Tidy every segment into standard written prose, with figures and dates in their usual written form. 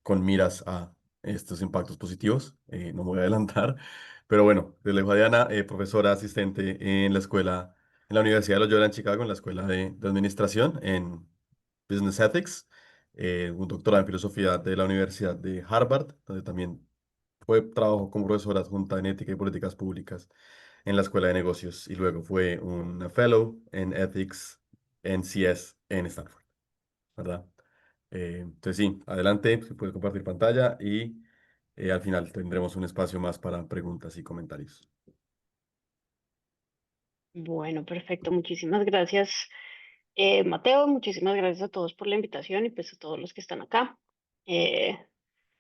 con miras a estos impactos positivos. No me voy a adelantar, pero bueno, les dejo a Diana, profesora asistente en la escuela, en la Universidad de Loyola en Chicago, en la Escuela de Administración, en Business Ethics, un doctorado en filosofía de la Universidad de Harvard, donde también trabajó como profesora adjunta en ética y políticas públicas en la Escuela de Negocios y luego fue una fellow en Ethics en CS en Stanford, ¿verdad? Entonces sí, adelante, se puede compartir pantalla y al final tendremos un espacio más para preguntas y comentarios. Bueno, perfecto. Muchísimas gracias, Mateo. Muchísimas gracias a todos por la invitación y pues a todos los que están acá. Eh,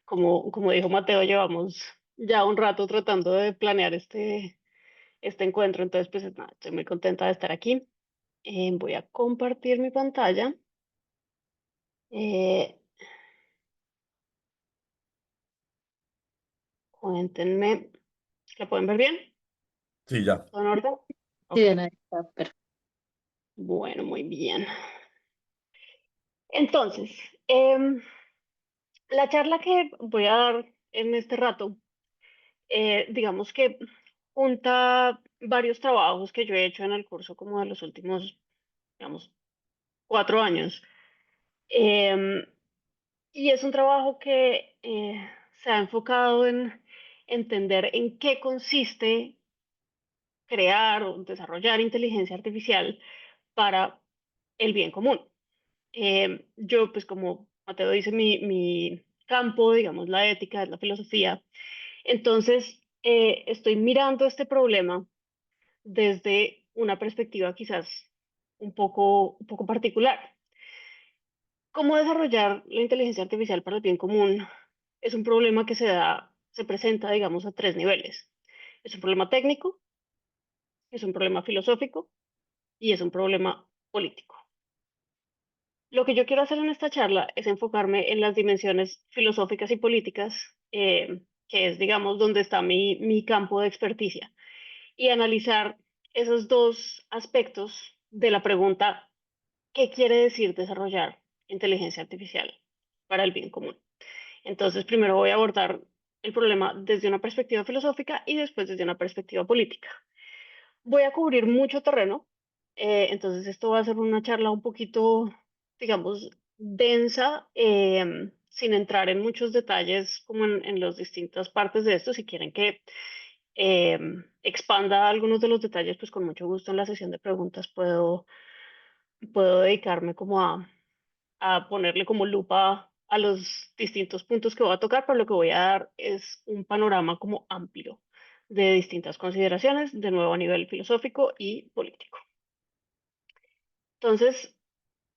como dijo Mateo, llevamos ya un rato tratando de planear este encuentro, entonces pues nada, estoy muy contenta de estar aquí. Voy a compartir mi pantalla. Eh, Cuéntenme, ¿la pueden ver bien? Sí, ya. ¿Todo en orden? Sí, Ok, bien, ahí está, perfecto. bueno, muy bien. Entonces, em, la charla que voy a dar en este rato, digamos que junta varios trabajos que yo he hecho en el curso como de los últimos, digamos, 4 años. Em, y es un trabajo que se ha enfocado en entender en qué consiste crear o desarrollar inteligencia artificial para el bien común. Yo, pues como Mateo dice, mi campo, digamos, la ética, es la filosofía. Entonces, estoy mirando este problema desde una perspectiva quizás un poco particular. ¿Cómo desarrollar la inteligencia artificial para el bien común? Es un problema que se presenta, digamos, a tres niveles. Es un problema técnico, es un problema filosófico y es un problema político. Lo que yo quiero hacer en esta charla es enfocarme en las dimensiones filosóficas y políticas, que es, digamos, donde está mi campo de experticia, y analizar esos dos aspectos de la pregunta, ¿qué quiere decir desarrollar inteligencia artificial para el bien común? Entonces, primero voy a abordar el problema desde una perspectiva filosófica y después desde una perspectiva política. Voy a cubrir mucho terreno, entonces esto va a ser una charla un poquito, digamos, densa, sin entrar en muchos detalles como en las distintas partes de esto. Si quieren que expanda algunos de los detalles, pues con mucho gusto en la sesión de preguntas puedo dedicarme como a ponerle como lupa a los distintos puntos que voy a tocar, pero lo que voy a dar es un panorama como amplio de distintas consideraciones, de nuevo a nivel filosófico y político. Entonces,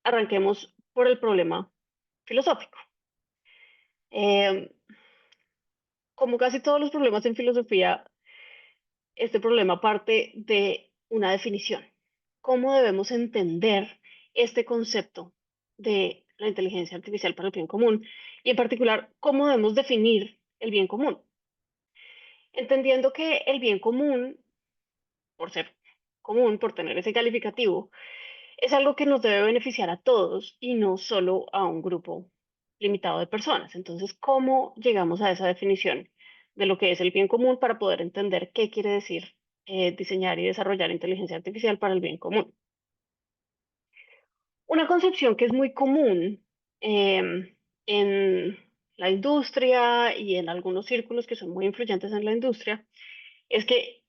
arranquemos por el problema filosófico. Eh, Como casi todos los problemas en filosofía, este problema parte de una definición. ¿Cómo debemos entender este concepto de la inteligencia artificial para el bien común? Y en particular, ¿cómo debemos definir el bien común? Entendiendo que el bien común, por ser común, por tener ese calificativo, es algo que nos debe beneficiar a todos y no solo a un grupo limitado de personas. Entonces, ¿cómo llegamos a esa definición de lo que es el bien común para poder entender qué quiere decir diseñar y desarrollar inteligencia artificial para el bien común? Una concepción que es muy común en la industria y en algunos círculos que son muy influyentes en la industria es que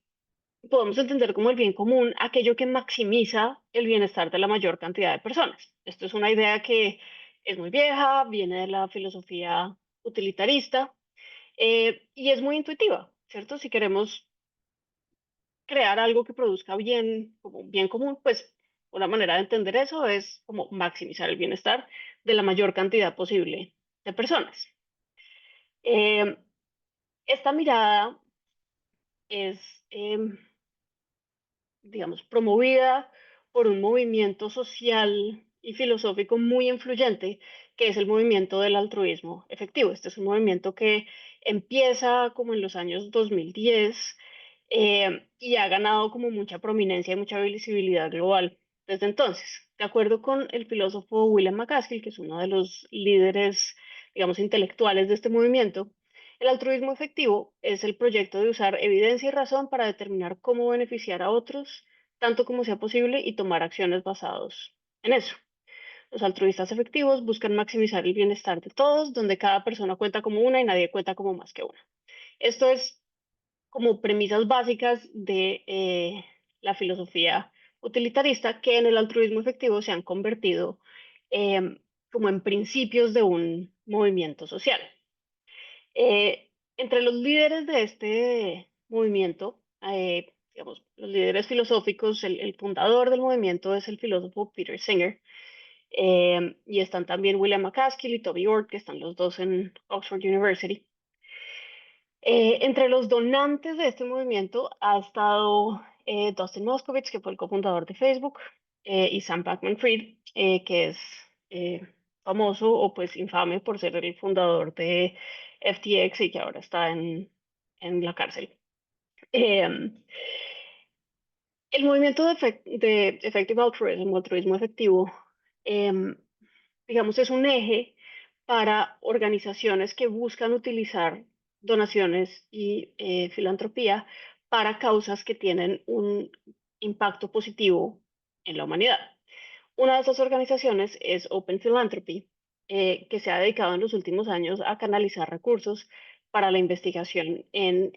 podemos entender como el bien común aquello que maximiza el bienestar de la mayor cantidad de personas. Esto es una idea que es muy vieja, viene de la filosofía utilitarista, y es muy intuitiva, ¿cierto? Si queremos crear algo que produzca bien, como un bien común, pues una manera de entender eso es como maximizar el bienestar de la mayor cantidad posible de personas. Eh, esta mirada es, digamos, promovida por un movimiento social y filosófico muy influyente, que es el movimiento del altruismo efectivo. Este es un movimiento que empieza como en los años 2010, y ha ganado como mucha prominencia y mucha visibilidad global desde entonces. De acuerdo con el filósofo William MacAskill, que es uno de los líderes digamos, intelectuales de este movimiento, el altruismo efectivo es el proyecto de usar evidencia y razón para determinar cómo beneficiar a otros, tanto como sea posible, y tomar acciones basadas en eso. Los altruistas efectivos buscan maximizar el bienestar de todos, donde cada persona cuenta como una y nadie cuenta como más que una. Esto es como premisas básicas de la filosofía utilitarista que en el altruismo efectivo se han convertido como en principios de un movimiento social. Entre los líderes de este movimiento, digamos, los líderes filosóficos, el fundador del movimiento es el filósofo Peter Singer, y están también William McCaskill y Toby Ord, que están los dos en Oxford University. Entre los donantes de este movimiento ha estado Dustin Moskovitz, que fue el cofundador de Facebook, y Sam Bankman-Fried, que es eh, famoso o pues infame por ser el fundador de FTX y que ahora está en la cárcel. Eh, el movimiento de Effective Altruism, o altruismo efectivo, em, digamos, es un eje para organizaciones que buscan utilizar donaciones y filantropía para causas que tienen un impacto positivo en la humanidad. Una de esas organizaciones es Open Philanthropy, que se ha dedicado en los últimos años a canalizar recursos para la investigación en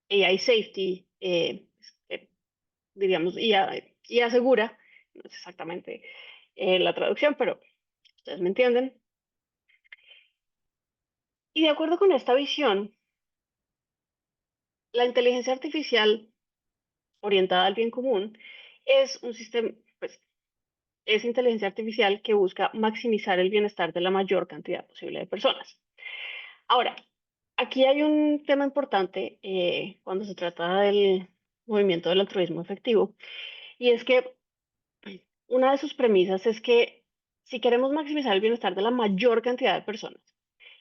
AI safety, diríamos, IA segura, no es exactamente la traducción, pero ustedes me entienden. Y de acuerdo con esta visión, la inteligencia artificial orientada al bien común es un sistema, pues, es inteligencia artificial que busca maximizar el bienestar de la mayor cantidad posible de personas. Ahora, aquí hay un tema importante cuando se trata del movimiento del altruismo efectivo, y es que una de sus premisas es que si queremos maximizar el bienestar de la mayor cantidad de personas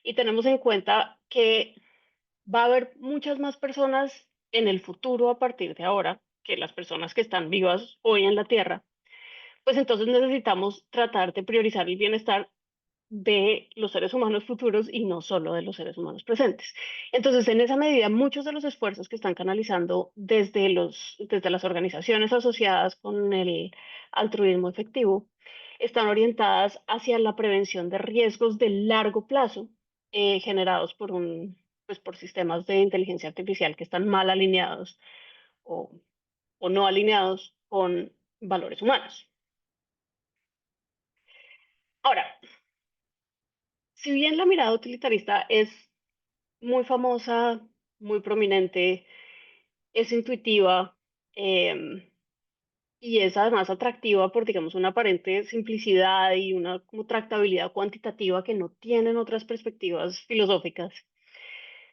y tenemos en cuenta que va a haber muchas más personas en el futuro a partir de ahora que las personas que están vivas hoy en la Tierra, pues entonces necesitamos tratar de priorizar el bienestar de los seres humanos futuros y no solo de los seres humanos presentes. Entonces, en esa medida, muchos de los esfuerzos que están canalizando desde las organizaciones asociadas con el altruismo efectivo están orientadas hacia la prevención de riesgos de largo plazo generados pues, por sistemas de inteligencia artificial que están mal alineados o, o no alineados con valores humanos. Ahora, si bien la mirada utilitarista es muy famosa, muy prominente, es intuitiva, em, y es además atractiva por, digamos, una aparente simplicidad y una como tractabilidad cuantitativa que no tienen otras perspectivas filosóficas,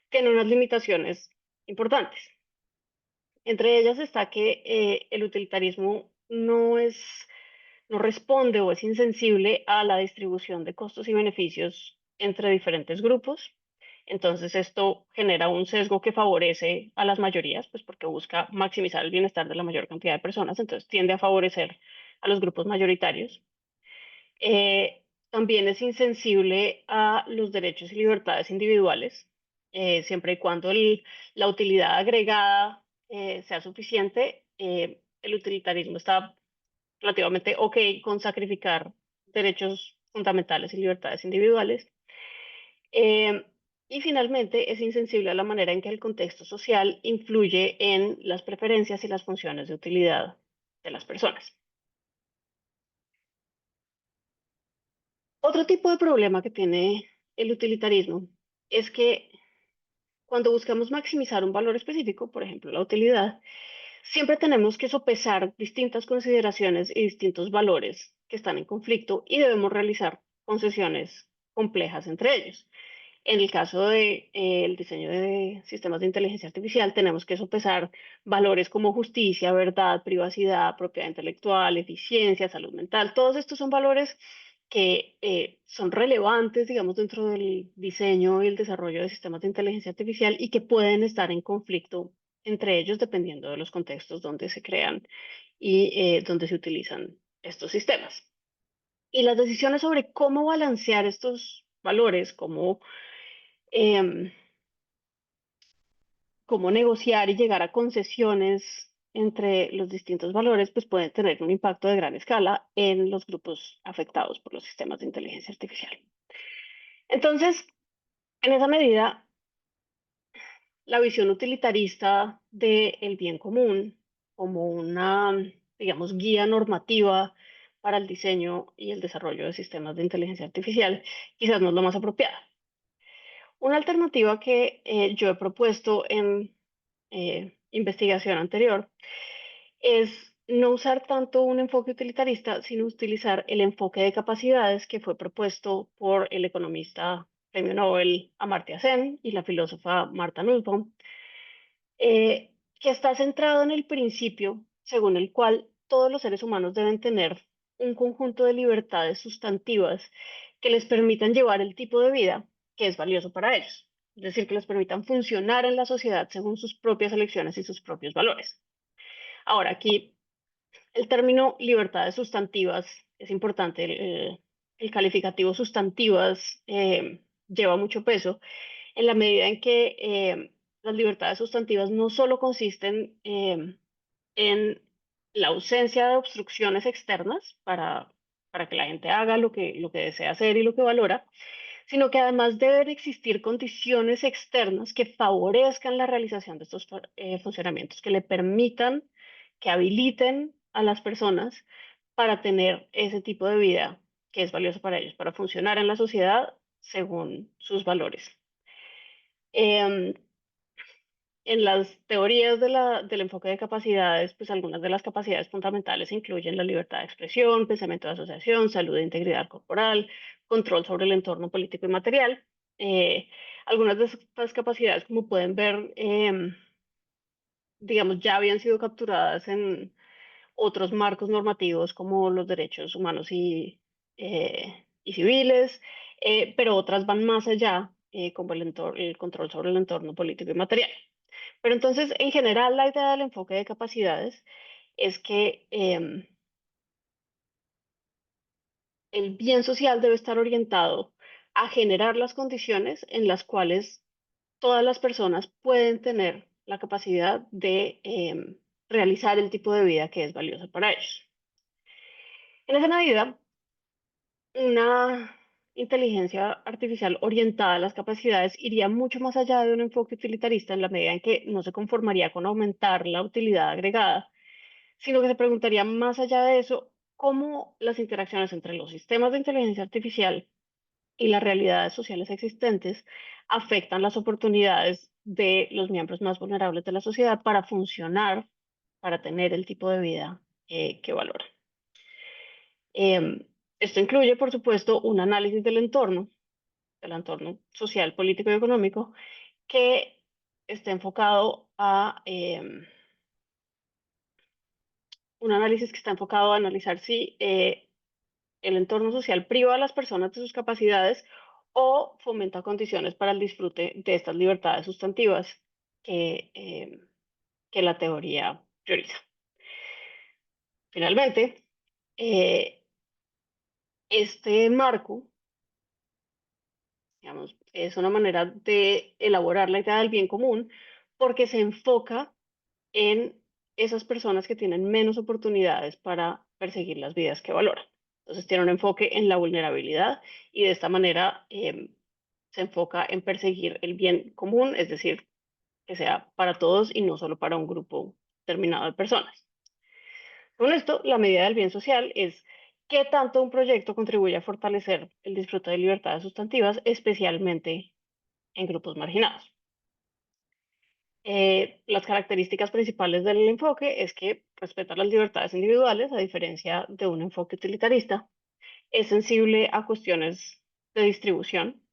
tiene unas limitaciones importantes. Entre ellas está que el utilitarismo no responde o es insensible a la distribución de costos y beneficios entre diferentes grupos. Entonces esto genera un sesgo que favorece a las mayorías, pues porque busca maximizar el bienestar de la mayor cantidad de personas, entonces tiende a favorecer a los grupos mayoritarios. También es insensible a los derechos y libertades individuales, siempre y cuando la utilidad agregada sea suficiente. El utilitarismo está relativamente ok con sacrificar derechos fundamentales y libertades individuales. Eh, y finalmente es insensible a la manera en que el contexto social influye en las preferencias y las funciones de utilidad de las personas. Otro tipo de problema que tiene el utilitarismo es que cuando buscamos maximizar un valor específico, por ejemplo, la utilidad, siempre tenemos que sopesar distintas consideraciones y distintos valores que están en conflicto y debemos realizar concesiones complejas entre ellos. En el caso de, el diseño de sistemas de inteligencia artificial, tenemos que sopesar valores como justicia, verdad, privacidad, propiedad intelectual, eficiencia, salud mental. Todos estos son valores que son relevantes, digamos, dentro del diseño y el desarrollo de sistemas de inteligencia artificial y que pueden estar en conflicto entre ellos dependiendo de los contextos donde se crean y donde se utilizan estos sistemas. Y las decisiones sobre cómo balancear estos valores, em, cómo negociar y llegar a concesiones entre los distintos valores, pues pueden tener un impacto de gran escala en los grupos afectados por los sistemas de inteligencia artificial. Entonces, en esa medida, la visión utilitarista del bien común como una, digamos, guía normativa para el diseño y el desarrollo de sistemas de inteligencia artificial quizás no es lo más apropiado. Una alternativa que yo he propuesto en investigación anterior es no usar tanto un enfoque utilitarista, sino utilizar el enfoque de capacidades que fue propuesto por el economista premio Nobel Amartya Sen y la filósofa Martha Nussbaum, que está centrado en el principio según el cual todos los seres humanos deben tener un conjunto de libertades sustantivas que les permitan llevar el tipo de vida que es valioso para ellos, es decir, que les permitan funcionar en la sociedad según sus propias elecciones y sus propios valores. Ahora, aquí el término libertades sustantivas es importante, el calificativo sustantivas lleva mucho peso en la medida en que las libertades sustantivas no solo consisten en la ausencia de obstrucciones externas para que la gente haga lo que desea hacer y lo que valora, sino que además deben existir condiciones externas que favorezcan la realización de estos funcionamientos, que le permitan, que habiliten a las personas para tener ese tipo de vida que es valioso para ellos, para funcionar en la sociedad según sus valores. Em, en las teorías del enfoque de capacidades, pues algunas de las capacidades fundamentales incluyen la libertad de expresión, pensamiento de asociación, salud e integridad corporal, control sobre el entorno político y material. Eh, Algunas de estas capacidades, como pueden ver, digamos, ya habían sido capturadas en otros marcos normativos como los derechos humanos y civiles, pero otras van más allá, como el control sobre el entorno político y material. Pero entonces, en general, la idea del enfoque de capacidades es que el bien social debe estar orientado a generar las condiciones en las cuales todas las personas pueden tener la capacidad de realizar el tipo de vida que es valioso para ellos. En esa medida, una inteligencia artificial orientada a las capacidades iría mucho más allá de un enfoque utilitarista en la medida en que no se conformaría con aumentar la utilidad agregada, sino que se preguntaría más allá de eso, cómo las interacciones entre los sistemas de inteligencia artificial y las realidades sociales existentes afectan las oportunidades de los miembros más vulnerables de la sociedad para funcionar, para tener el tipo de vida que valoran. Em, Esto incluye, por supuesto, un análisis del entorno social, político y económico, que esté enfocado a un análisis que está enfocado a analizar si el entorno social priva a las personas de sus capacidades o fomenta condiciones para el disfrute de estas libertades sustantivas que, que la teoría prioriza. Finalmente, este marco, digamos, es una manera de elaborar la idea del bien común porque se enfoca en esas personas que tienen menos oportunidades para perseguir las vidas que valoran. Entonces tiene un enfoque en la vulnerabilidad y de esta manera se enfoca en perseguir el bien común, es decir, que sea para todos y no solo para un grupo determinado de personas. Con esto, la medida del bien social es qué tanto un proyecto contribuye a fortalecer el disfrute de libertades sustantivas, especialmente en grupos marginados. Las características principales del enfoque es que respeta las libertades individuales, a diferencia de un enfoque utilitarista, es sensible a cuestiones de distribución,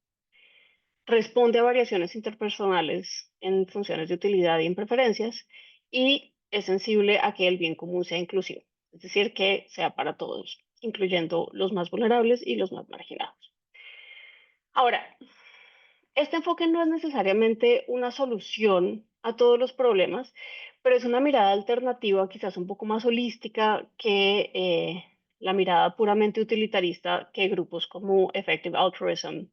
responde a variaciones interpersonales en funciones de utilidad y en preferencias, y es sensible a que el bien común sea inclusivo, es decir, que sea para todos, incluyendo los más vulnerables y los más marginados. Ahora, este enfoque no es necesariamente una solución a todos los problemas, pero es una mirada alternativa, quizás un poco más holística que la mirada puramente utilitarista que grupos como Effective Altruism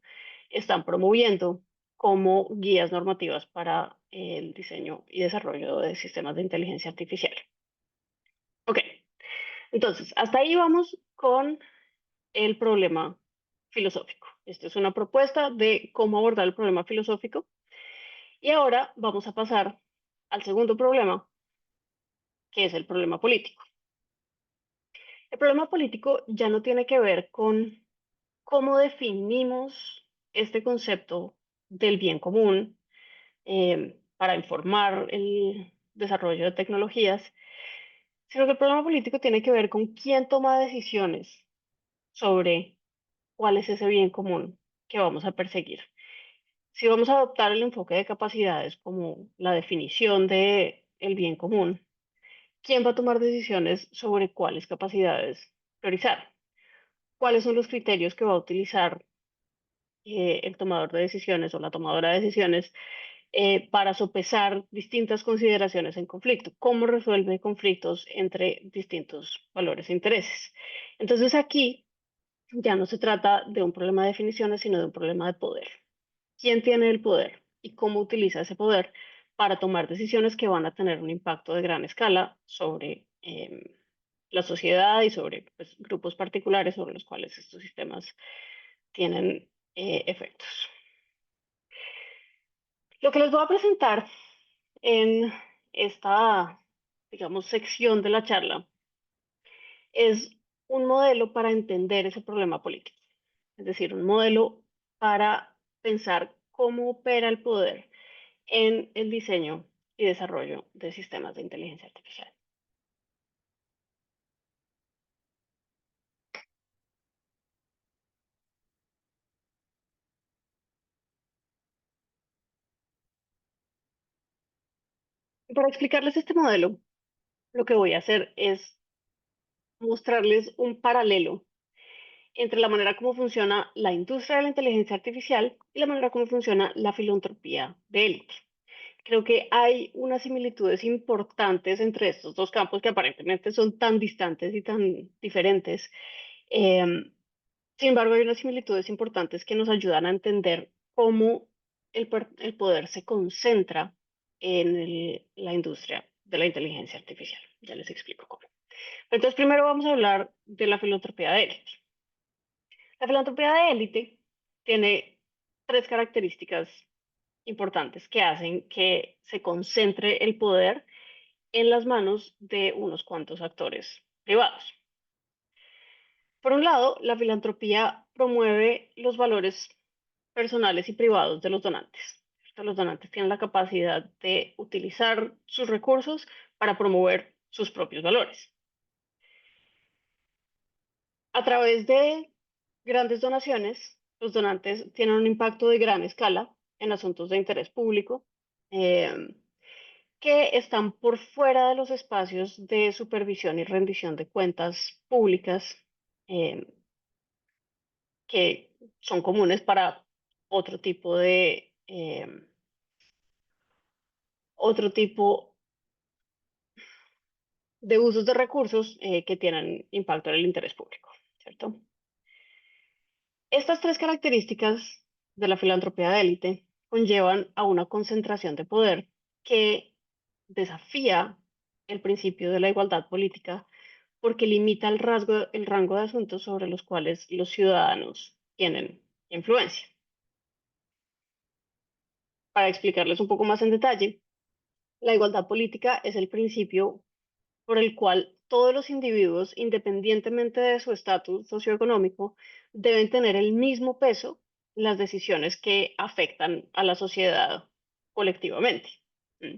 están promoviendo como guías normativas para el diseño y desarrollo de sistemas de inteligencia artificial. Ok, entonces, hasta ahí vamos con el problema filosófico. Esta es una propuesta de cómo abordar el problema filosófico. Y ahora vamos a pasar al segundo problema, que es el problema político. El problema político ya no tiene que ver con cómo definimos este concepto del bien común para informar el desarrollo de tecnologías, sino que el problema político tiene que ver con quién toma decisiones sobre cuál es ese bien común que vamos a perseguir. Si vamos a adoptar el enfoque de capacidades como la definición de el bien común, ¿quién va a tomar decisiones sobre cuáles capacidades priorizar? ¿Cuáles son los criterios que va a utilizar el tomador de decisiones o la tomadora de decisiones para sopesar distintas consideraciones en conflicto? ¿Cómo resuelve conflictos entre distintos valores e intereses? Entonces aquí ya no se trata de un problema de definiciones, sino de un problema de poder. ¿Quién tiene el poder y cómo utiliza ese poder para tomar decisiones que van a tener un impacto de gran escala sobre la sociedad y sobre pues, grupos particulares sobre los cuales estos sistemas tienen efectos? Lo que les voy a presentar en esta, digamos, sección de la charla es un modelo para entender ese problema político, es decir, un modelo para pensar cómo opera el poder en el diseño y desarrollo de sistemas de inteligencia artificial. Y para explicarles este modelo, lo que voy a hacer es mostrarles un paralelo entre la manera como funciona la industria de la inteligencia artificial y la manera como funciona la filantropía de élite. Creo que hay unas similitudes importantes entre estos dos campos que aparentemente son tan distantes y tan diferentes. Em, Sin embargo, hay unas similitudes importantes que nos ayudan a entender cómo el poder se concentra en la industria de la inteligencia artificial. Ya les explico cómo. Entonces, primero vamos a hablar de la filantropía de élite. La filantropía de élite tiene tres características importantes que hacen que se concentre el poder en las manos de unos cuantos actores privados. Por un lado, la filantropía promueve los valores personales y privados de los donantes. Los donantes tienen la capacidad de utilizar sus recursos para promover sus propios valores. A través de grandes donaciones, los donantes tienen un impacto de gran escala en asuntos de interés público eh, que están por fuera de los espacios de supervisión y rendición de cuentas públicas eh, que son comunes para otro tipo otro tipo de usos de recursos que tienen impacto en el interés público, ¿cierto? Estas tres características de la filantropía de élite conllevan a una concentración de poder que desafía el principio de la igualdad política porque limita el rango de asuntos sobre los cuales los ciudadanos tienen influencia. Para explicarles un poco más en detalle, la igualdad política es el principio por el cual todos los individuos, independientemente de su estatus socioeconómico, deben tener el mismo peso en las decisiones que afectan a la sociedad colectivamente. ¿Mm?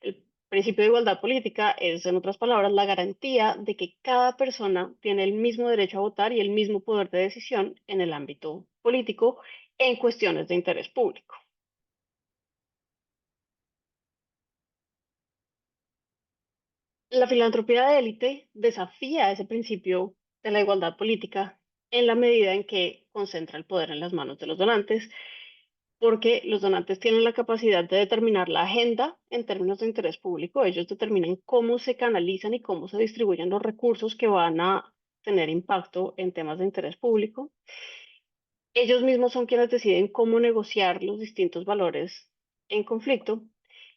El principio de igualdad política es, en otras palabras, la garantía de que cada persona tiene el mismo derecho a votar y el mismo poder de decisión en el ámbito político en cuestiones de interés público. La filantropía de élite desafía ese principio de la igualdad política en la medida en que concentra el poder en las manos de los donantes, porque los donantes tienen la capacidad de determinar la agenda en términos de interés público. Ellos determinan cómo se canalizan y cómo se distribuyen los recursos que van a tener impacto en temas de interés público. ellos mismos son quienes deciden cómo negociar los distintos valores en conflicto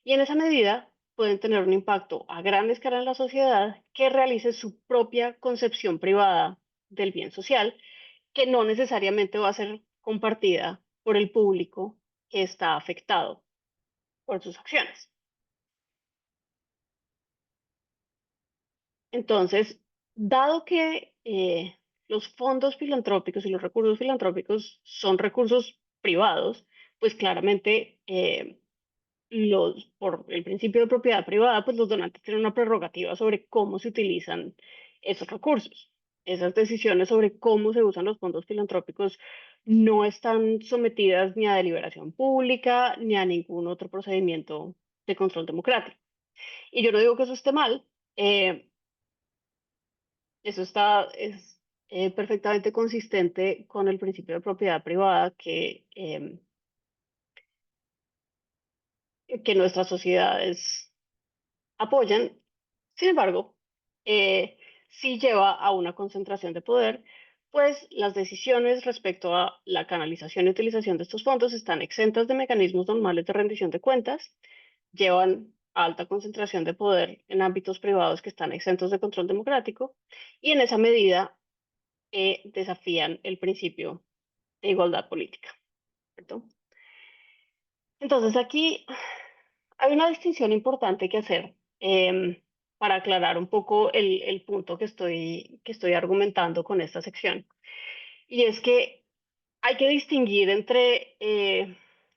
y en esa medida pueden tener un impacto a gran escala en la sociedad que realice su propia concepción privada del bien social, que no necesariamente va a ser compartida por el público que está afectado por sus acciones. Entonces, dado que los fondos filantrópicos y los recursos filantrópicos son recursos privados, pues claramente por el principio de propiedad privada, pues los donantes tienen una prerrogativa sobre cómo se utilizan esos recursos. Esas decisiones sobre cómo se usan los fondos filantrópicos no están sometidas ni a deliberación pública ni a ningún otro procedimiento de control democrático. Y yo no digo que eso esté mal, eh, es perfectamente consistente con el principio de propiedad privada que nuestras sociedades apoyan. Sin embargo, sí lleva a una concentración de poder, pues las decisiones respecto a la canalización y utilización de estos fondos están exentas de mecanismos normales de rendición de cuentas, llevan a alta concentración de poder en ámbitos privados que están exentos de control democrático y en esa medida desafían el principio de igualdad política, ¿cierto? Entonces aquí hay una distinción importante que hacer para aclarar un poco el punto que estoy argumentando con esta sección. Y es que hay que distinguir entre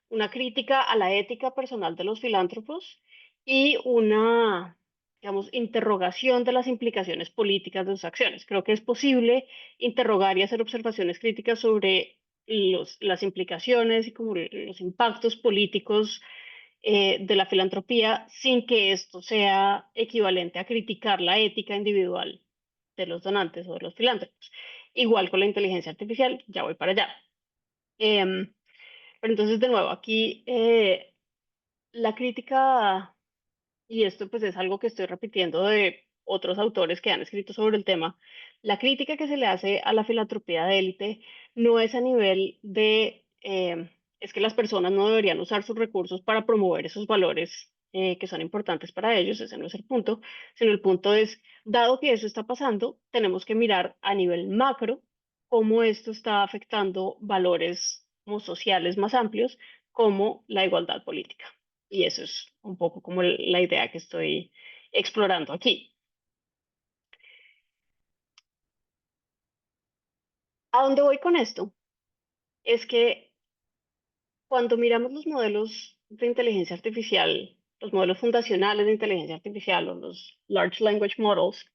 una crítica a la ética personal de los filántropos y una, digamos, interrogación de las implicaciones políticas de sus acciones. Creo que es posible interrogar y hacer observaciones críticas sobre las implicaciones y como los impactos políticos de la filantropía sin que esto sea equivalente a criticar la ética individual de los donantes o de los filántropos. Igual con la inteligencia artificial, ya voy para allá. Em, pero entonces, de nuevo, aquí la crítica, y esto pues es algo que estoy repitiendo de otros autores que han escrito sobre el tema, la crítica que se le hace a la filantropía de élite no es a nivel de, es que las personas no deberían usar sus recursos para promover esos valores que son importantes para ellos, ese no es el punto, sino el punto es, dado que eso está pasando, tenemos que mirar a nivel macro cómo esto está afectando valores como sociales más amplios, como la igualdad política. Y eso es un poco como la idea que estoy explorando aquí. ¿A dónde voy con esto? Es que cuando miramos los modelos de inteligencia artificial, los modelos fundacionales de inteligencia artificial o los Large Language Models,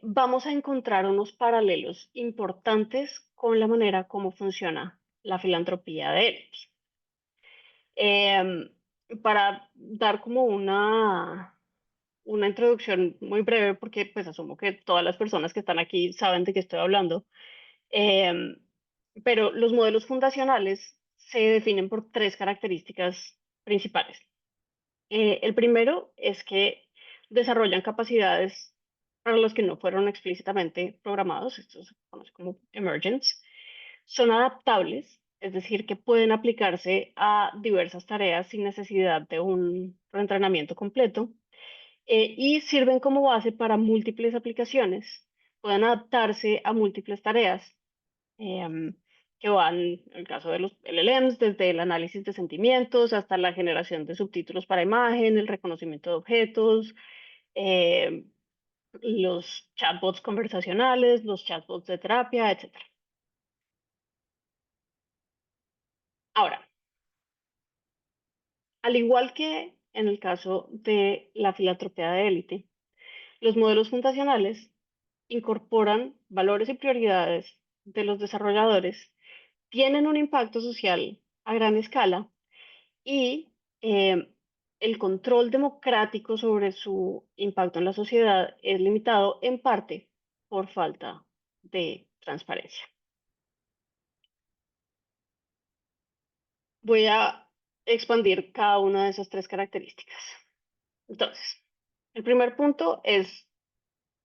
vamos a encontrar unos paralelos importantes con la manera como funciona la filantropía de ellos. Para dar como una introducción muy breve, porque pues asumo que todas las personas que están aquí saben de qué estoy hablando. Em, pero los modelos fundacionales se definen por tres características principales. El primero es que desarrollan capacidades para los que no fueron explícitamente programados, esto se conoce como emergence, son adaptables, es decir, que pueden aplicarse a diversas tareas sin necesidad de un reentrenamiento completo y sirven como base para múltiples aplicaciones. Pueden adaptarse a múltiples tareas em, que van, en el caso de los LLMs, desde el análisis de sentimientos hasta la generación de subtítulos para imagen, el reconocimiento de objetos, em, los chatbots conversacionales, los chatbots de terapia, etcétera. Ahora, al igual que en el caso de la filantropía de élite, los modelos fundacionales incorporan valores y prioridades de los desarrolladores, tienen un impacto social a gran escala y el control democrático sobre su impacto en la sociedad es limitado en parte por falta de transparencia. Voy a expandir cada una de esas tres características. Entonces, el primer punto es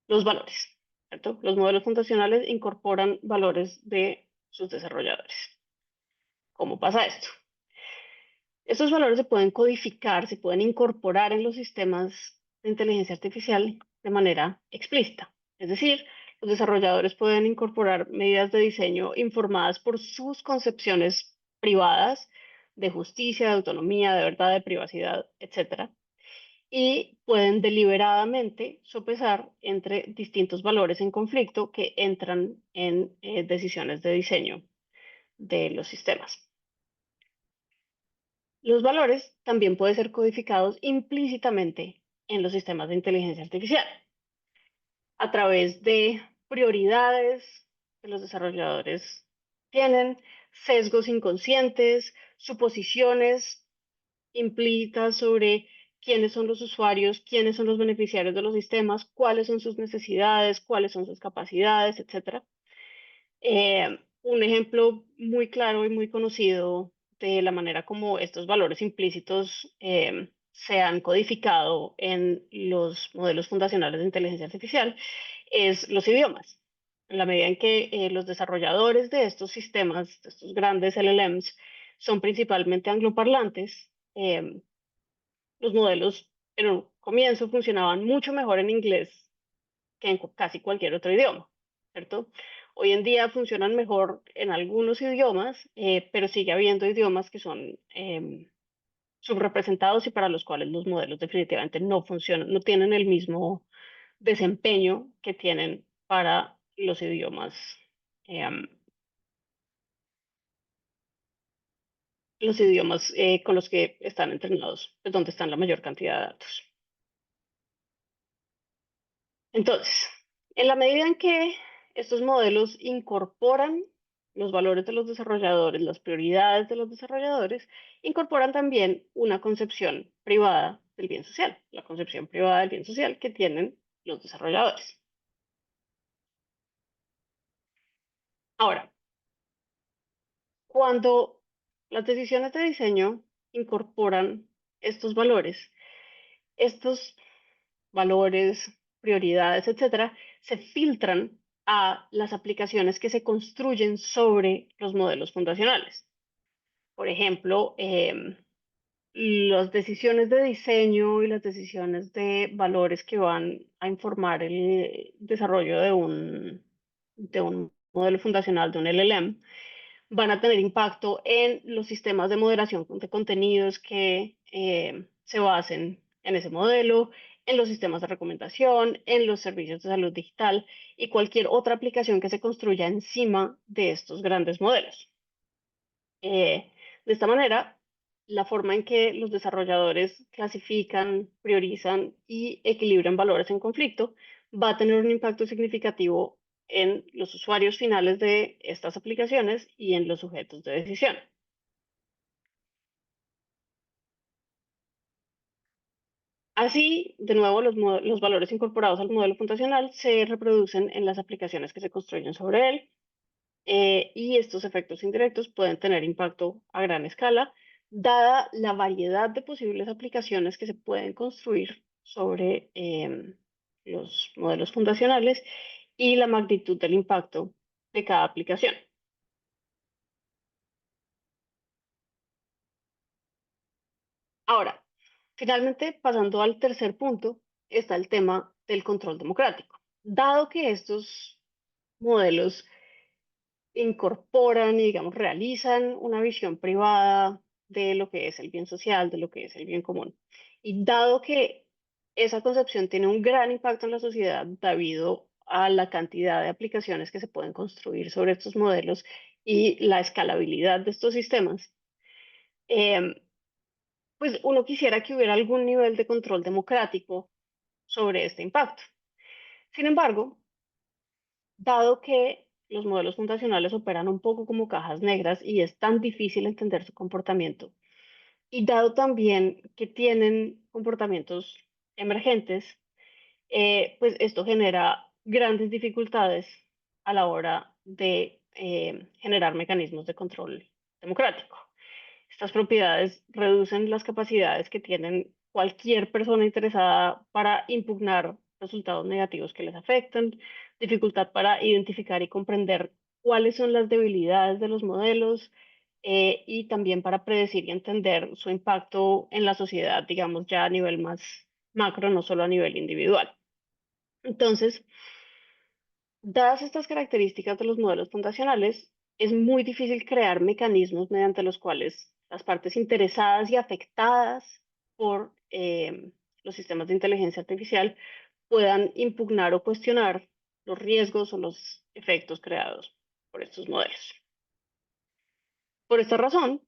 los valores, ¿cierto? Los modelos fundacionales incorporan valores de sus desarrolladores. ¿Cómo pasa esto? Estos valores se pueden codificar, se pueden incorporar en los sistemas de inteligencia artificial de manera explícita. Es decir, los desarrolladores pueden incorporar medidas de diseño informadas por sus concepciones privadas de justicia, de autonomía, de verdad, de privacidad, etcétera, y pueden deliberadamente sopesar entre distintos valores en conflicto que entran en decisiones de diseño de los sistemas. Los valores también pueden ser codificados implícitamente en los sistemas de inteligencia artificial a través de prioridades que los desarrolladores tienen, sesgos inconscientes, suposiciones implícitas sobre quiénes son los usuarios, quiénes son los beneficiarios de los sistemas, cuáles son sus necesidades, cuáles son sus capacidades, etcétera. Un ejemplo muy claro y muy conocido de la manera como estos valores implícitos se han codificado en los modelos fundacionales de inteligencia artificial es los idiomas. En la medida en que los desarrolladores de estos sistemas, de estos grandes LLMs, son principalmente angloparlantes, los modelos en un comienzo funcionaban mucho mejor en inglés que en casi cualquier otro idioma, ¿cierto? Hoy en día funcionan mejor en algunos idiomas, pero sigue habiendo idiomas que son subrepresentados y para los cuales los modelos definitivamente no funcionan, no tienen el mismo desempeño que tienen para em, los idiomas con los que están entrenados, es donde están la mayor cantidad de datos. Entonces, en la medida en que estos modelos incorporan los valores de los desarrolladores, las prioridades de los desarrolladores, incorporan también una concepción privada del bien social, la concepción privada del bien social que tienen los desarrolladores. Ahora, cuando las decisiones de diseño incorporan estos valores, prioridades, etcétera, se filtran a las aplicaciones que se construyen sobre los modelos fundacionales. Por ejemplo, las decisiones de diseño y las decisiones de valores que van a informar el desarrollo de un modelo fundacional, de un LLM, van a tener impacto en los sistemas de moderación de contenidos que se basen en ese modelo, en los sistemas de recomendación, en los servicios de salud digital y cualquier otra aplicación que se construya encima de estos grandes modelos. De esta manera, la forma en que los desarrolladores clasifican, priorizan y equilibran valores en conflicto va a tener un impacto significativo en los usuarios finales de estas aplicaciones y en los sujetos de decisión. Así, de nuevo, los valores incorporados al modelo fundacional se reproducen en las aplicaciones que se construyen sobre él, y estos efectos indirectos pueden tener impacto a gran escala, dada la variedad de posibles aplicaciones que se pueden construir sobre los modelos fundacionales y la magnitud del impacto de cada aplicación. Ahora, finalmente, pasando al tercer punto, está el tema del control democrático. Dado que estos modelos incorporan y, digamos, realizan una visión privada de lo que es el bien social, de lo que es el bien común. Y dado que esa concepción tiene un gran impacto en la sociedad debido a la cantidad de aplicaciones que se pueden construir sobre estos modelos y la escalabilidad de estos sistemas, em, pues uno quisiera que hubiera algún nivel de control democrático sobre este impacto. Sin embargo, dado que los modelos fundacionales operan un poco como cajas negras y es tan difícil entender su comportamiento, y dado también que tienen comportamientos emergentes, pues esto genera grandes dificultades a la hora de generar mecanismos de control democrático. Estas propiedades reducen las capacidades que tienen cualquier persona interesada para impugnar resultados negativos que les afectan, dificultad para identificar y comprender cuáles son las debilidades de los modelos y también para predecir y entender su impacto en la sociedad, digamos ya a nivel más macro, no solo a nivel individual. Entonces, dadas estas características de los modelos fundacionales, es muy difícil crear mecanismos mediante los cuales las partes interesadas y afectadas por los sistemas de inteligencia artificial puedan impugnar o cuestionar los riesgos o los efectos creados por estos modelos. Por esta razón,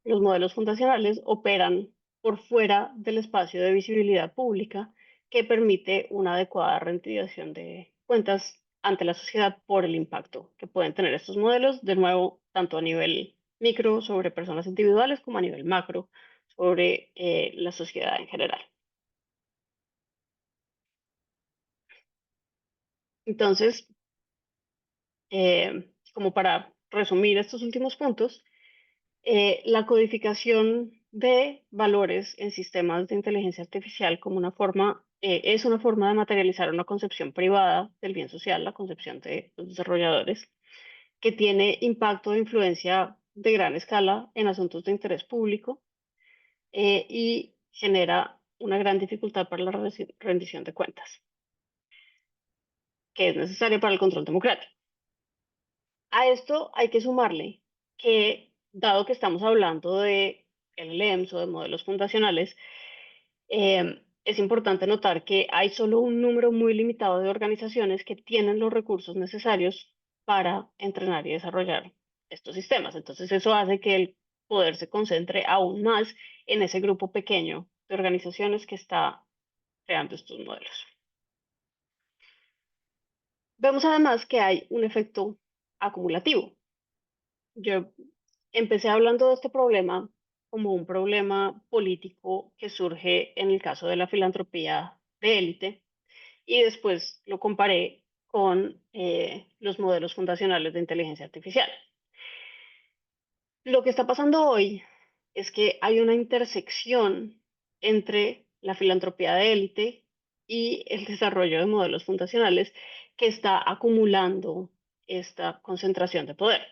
los modelos fundacionales operan por fuera del espacio de visibilidad pública que permite una adecuada rendición de cuentas ante la sociedad por el impacto que pueden tener estos modelos, de nuevo, tanto a nivel micro sobre personas individuales como a nivel macro sobre la sociedad en general. Entonces, como para resumir estos últimos puntos, la codificación de valores en sistemas de inteligencia artificial como una forma, es una forma de materializar una concepción privada del bien social, la concepción de los desarrolladores, que tiene impacto e influencia de gran escala en asuntos de interés público y genera una gran dificultad para la rendición de cuentas, que es necesaria para el control democrático. A esto hay que sumarle que, dado que estamos hablando de LLMs o de modelos fundacionales, es importante notar que hay solo un número muy limitado de organizaciones que tienen los recursos necesarios para entrenar y desarrollar estos sistemas. Entonces, eso hace que el poder se concentre aún más en ese grupo pequeño de organizaciones que está creando estos modelos. Vemos además que hay un efecto acumulativo. Yo empecé hablando de este problema como un problema político que surge en el caso de la filantropía de élite y después lo comparé con los modelos fundacionales de inteligencia artificial. Lo que está pasando hoy es que hay una intersección entre la filantropía de élite y el desarrollo de modelos fundacionales que está acumulando esta concentración de poder.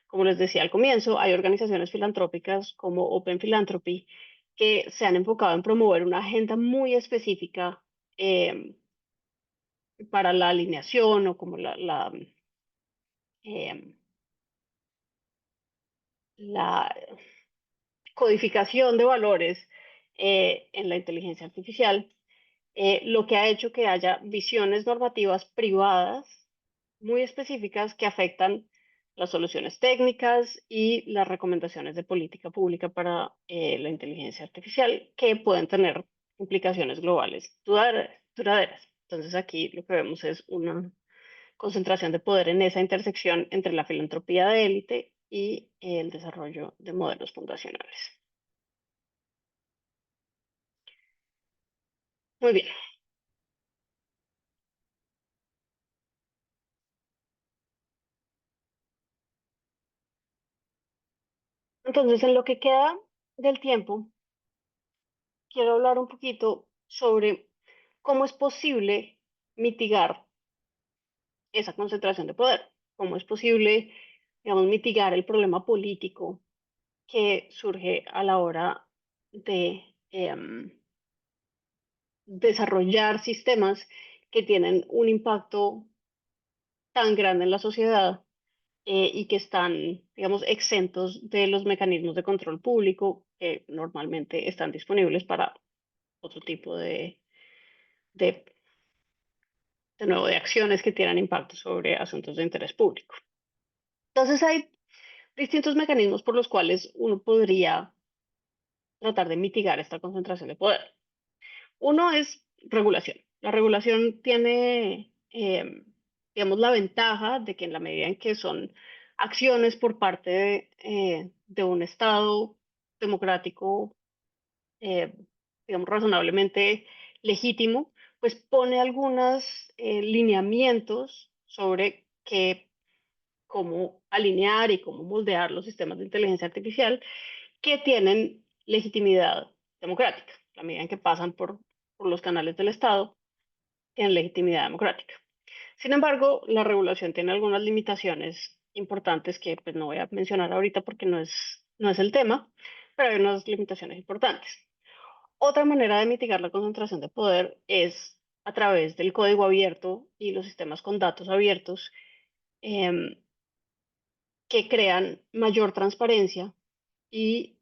Como les decía al comienzo, hay organizaciones filantrópicas como Open Philanthropy que se han enfocado en promover una agenda muy específica eh, para la alineación o como eh, la codificación de valores en la inteligencia artificial, lo que ha hecho que haya visiones normativas privadas muy específicas que afectan las soluciones técnicas y las recomendaciones de política pública para la inteligencia artificial que pueden tener implicaciones globales duraderas. Entonces aquí lo que vemos es una concentración de poder en esa intersección entre la filantropía de élite y el desarrollo de modelos fundacionales. Muy bien, entonces en lo que queda del tiempo, quiero hablar un poquito sobre cómo es posible mitigar esa concentración de poder, cómo es posible, digamos, mitigar el problema político que surge a la hora de desarrollar sistemas que tienen un impacto tan grande en la sociedad y que están, digamos, exentos de los mecanismos de control público que normalmente están disponibles para otro tipo de, de nuevo, de acciones que tienen impacto sobre asuntos de interés público. Entonces hay distintos mecanismos por los cuales uno podría tratar de mitigar esta concentración de poder. Uno es regulación. La regulación tiene, digamos, la ventaja de que en la medida en que son acciones por parte de un Estado democrático, eh, digamos, razonablemente legítimo, pues pone algunos lineamientos sobre cómo alinear y cómo moldear los sistemas de inteligencia artificial que tienen legitimidad democrática. A medida en que pasan por los canales del Estado, tienen legitimidad democrática. Sin embargo, la regulación tiene algunas limitaciones importantes que pues, no voy a mencionar ahorita porque no es el tema, pero hay unas limitaciones importantes. Otra manera de mitigar la concentración de poder es a través del código abierto y los sistemas con datos abiertos, em, que crean mayor transparencia y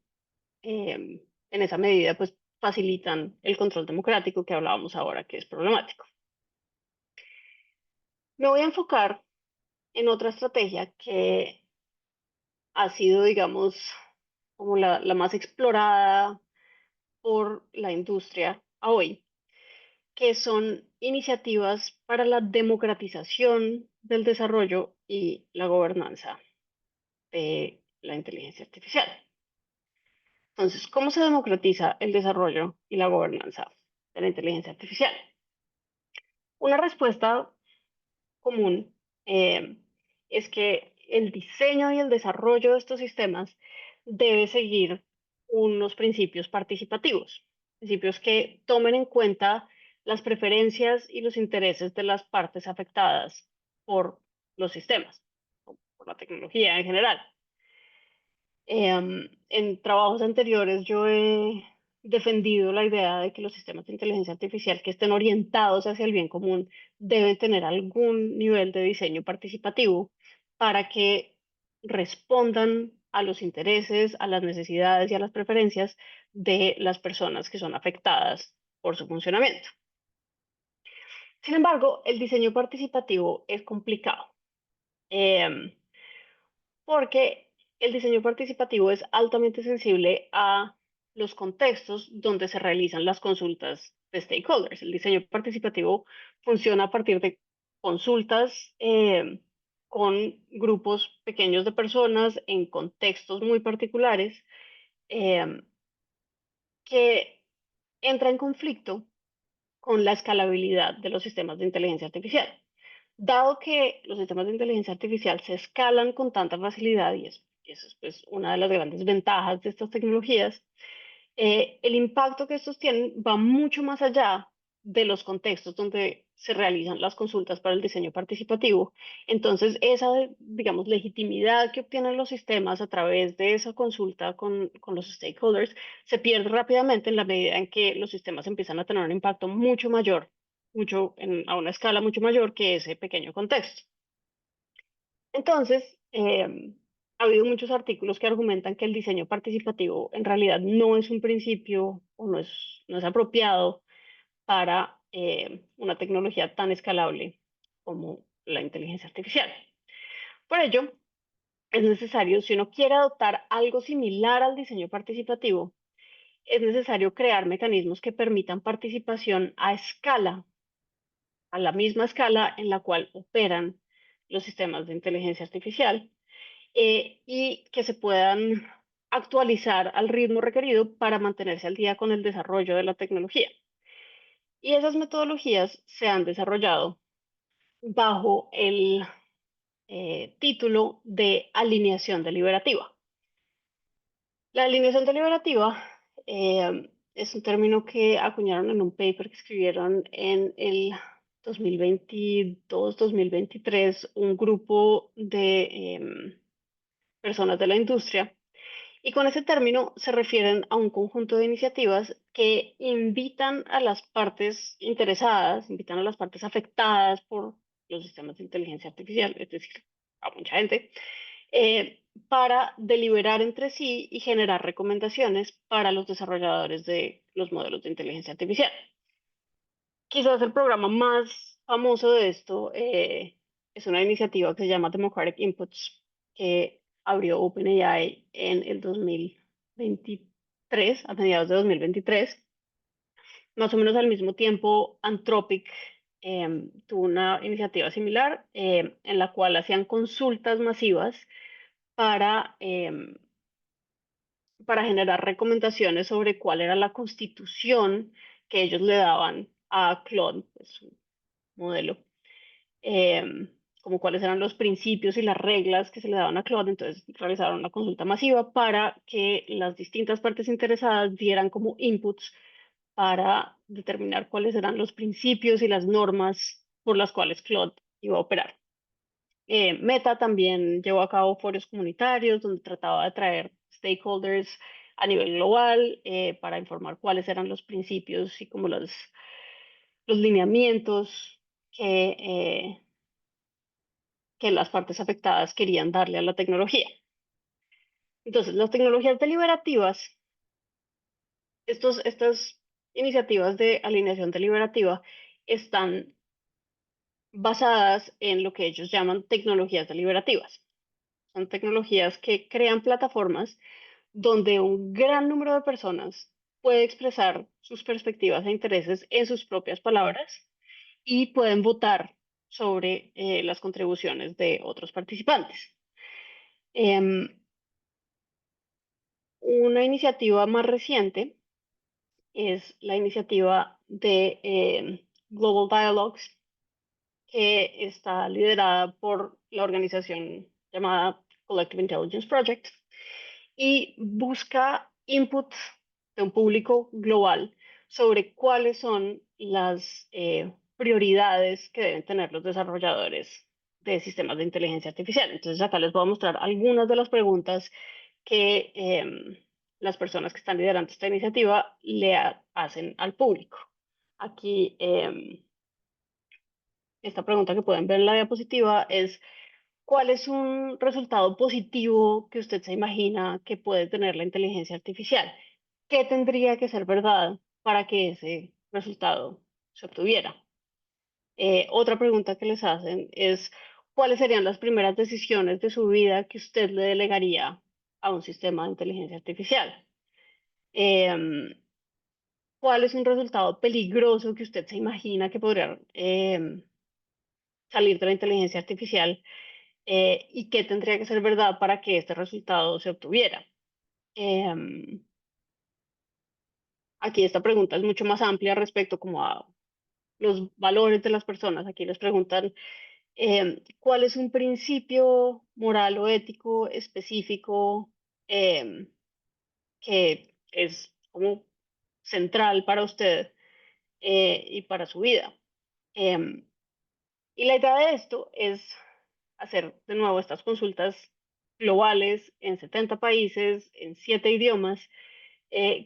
en esa medida pues facilitan el control democrático que hablábamos ahora, que es problemático. Me voy a enfocar en otra estrategia que ha sido, digamos, como la más explorada por la industria a hoy, que son iniciativas para la democratización del desarrollo y la gobernanza de la inteligencia artificial. Entonces, ¿cómo se democratiza el desarrollo y la gobernanza de la inteligencia artificial? Una respuesta común eh, es que el diseño y el desarrollo de estos sistemas debe seguir unos principios participativos, principios que tomen en cuenta las preferencias y los intereses de las partes afectadas por los sistemas, o por la tecnología en general. En trabajos anteriores yo he defendido la idea de que los sistemas de inteligencia artificial que estén orientados hacia el bien común deben tener algún nivel de diseño participativo para que respondan a los intereses, a las necesidades y a las preferencias de las personas que son afectadas por su funcionamiento. Sin embargo, el diseño participativo es complicado. Em, Porque el diseño participativo es altamente sensible a los contextos donde se realizan las consultas de stakeholders. El diseño participativo funciona a partir de consultas con grupos pequeños de personas en contextos muy particulares, eh, que entra en conflicto con la escalabilidad de los sistemas de inteligencia artificial. Dado que los sistemas de inteligencia artificial se escalan con tanta facilidad, y eso es pues, una de las grandes ventajas de estas tecnologías, el impacto que estos tienen va mucho más allá de los contextos donde se realizan las consultas para el diseño participativo. Entonces, esa, digamos, legitimidad que obtienen los sistemas a través de esa consulta con los stakeholders se pierde rápidamente en la medida en que los sistemas empiezan a tener un impacto mucho mayor, a una escala mucho mayor que ese pequeño contexto. Entonces, ha habido muchos artículos que argumentan que el diseño participativo en realidad no es un principio o no es apropiado para una tecnología tan escalable como la inteligencia artificial. Por ello, es necesario, si uno quiere adoptar algo similar al diseño participativo, es necesario crear mecanismos que permitan participación a escala, a la misma escala en la cual operan los sistemas de inteligencia artificial, y que se puedan actualizar al ritmo requerido para mantenerse al día con el desarrollo de la tecnología. Y esas metodologías se han desarrollado bajo el título de alineación deliberativa. La alineación deliberativa es un término que acuñaron en un paper que escribieron en el 2022-2023 un grupo de personas de la industria. Y con ese término se refieren a un conjunto de iniciativas que invitan a las partes interesadas, invitan a las partes afectadas por los sistemas de inteligencia artificial, es decir, a mucha gente, para deliberar entre sí y generar recomendaciones para los desarrolladores de los modelos de inteligencia artificial. Quizás el programa más famoso de esto es una iniciativa que se llama Democratic Inputs, que abrió OpenAI en el 2023, a mediados de 2023. Más o menos al mismo tiempo, Anthropic tuvo una iniciativa similar en la cual hacían consultas masivas para, para generar recomendaciones sobre cuál era la constitución que ellos le daban a Claude, pues, su modelo, como cuáles eran los principios y las reglas que se le daban a Claude. Entonces realizaron una consulta masiva para que las distintas partes interesadas dieran como inputs para determinar cuáles eran los principios y las normas por las cuales Claude iba a operar. Meta también llevó a cabo foros comunitarios donde trataba de traer stakeholders a nivel global para informar cuáles eran los principios y como los lineamientos que las partes afectadas querían darle a la tecnología. Entonces, las tecnologías deliberativas, estas iniciativas de alineación deliberativa están basadas en lo que ellos llaman tecnologías deliberativas. Son tecnologías que crean plataformas donde un gran número de personas puede expresar sus perspectivas e intereses en sus propias palabras y pueden votar sobre las contribuciones de otros participantes. Em, una iniciativa más reciente es la iniciativa de Global Dialogues, que está liderada por la organización llamada Collective Intelligence Project y busca input de un público global sobre cuáles son las prioridades que deben tener los desarrolladores de sistemas de inteligencia artificial. Entonces, acá les voy a mostrar algunas de las preguntas que las personas que están liderando esta iniciativa hacen al público. Aquí, esta pregunta que pueden ver en la diapositiva es: ¿cuál es un resultado positivo que usted se imagina que puede tener la inteligencia artificial? ¿Qué tendría que ser verdad para que ese resultado se obtuviera? Otra pregunta que les hacen es: ¿cuáles serían las primeras decisiones de su vida que usted le delegaría a un sistema de inteligencia artificial? Em, ¿Cuál es un resultado peligroso que usted se imagina que podría salir de la inteligencia artificial? ¿Y qué tendría que ser verdad para que este resultado se obtuviera? Em, Aquí esta pregunta es mucho más amplia respecto como a los valores de las personas. Aquí les preguntan cuál es un principio moral o ético específico em, que es como central para usted y para su vida. Em, y la idea de esto es hacer de nuevo estas consultas globales en 70 países, en 7 idiomas,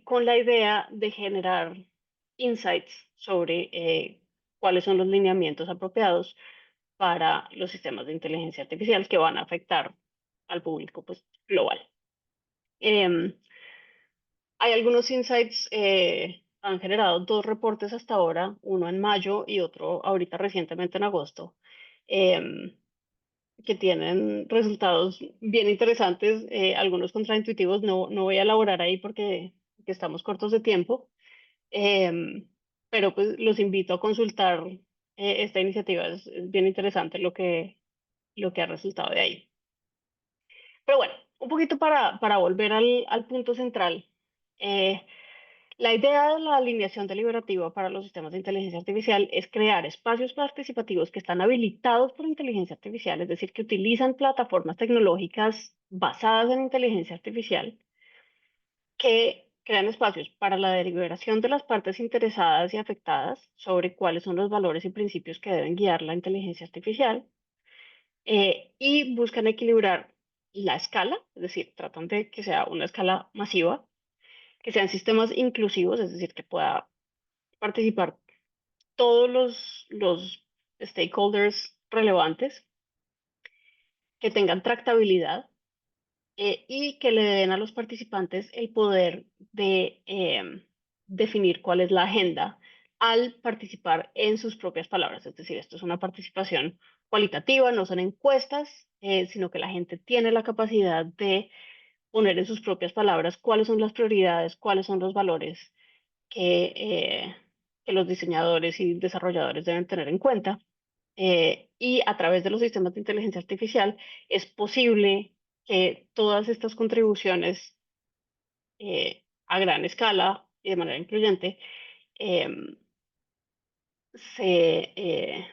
con la idea de generar insights sobre cuáles son los lineamientos apropiados para los sistemas de inteligencia artificial que van a afectar al público pues, global. Em, Hay algunos insights, han generado dos reportes hasta ahora, uno en mayo y otro ahorita recientemente en agosto, em, que tienen resultados bien interesantes, algunos contraintuitivos. No voy a elaborar ahí porque estamos cortos de tiempo, em, pero pues los invito a consultar esta iniciativa. Es bien interesante lo que ha resultado de ahí. Pero bueno, un poquito para volver al punto central. Eh, la idea de la alineación deliberativa para los sistemas de inteligencia artificial es crear espacios participativos que están habilitados por inteligencia artificial, es decir, que utilizan plataformas tecnológicas basadas en inteligencia artificial, que crean espacios para la deliberación de las partes interesadas y afectadas sobre cuáles son los valores y principios que deben guiar la inteligencia artificial, y buscan equilibrar la escala, es decir, tratan de que sea una escala masiva, que sean sistemas inclusivos, es decir, que pueda participar todos los stakeholders relevantes, que tengan tractabilidad y que le den a los participantes el poder de definir cuál es la agenda al participar en sus propias palabras. Es decir, esto es una participación cualitativa, no son encuestas, sino que la gente tiene la capacidad de poner en sus propias palabras cuáles son las prioridades, cuáles son los valores que los diseñadores y desarrolladores deben tener en cuenta. Y a través de los sistemas de inteligencia artificial es posible que todas estas contribuciones a gran escala y de manera incluyente em, se, eh,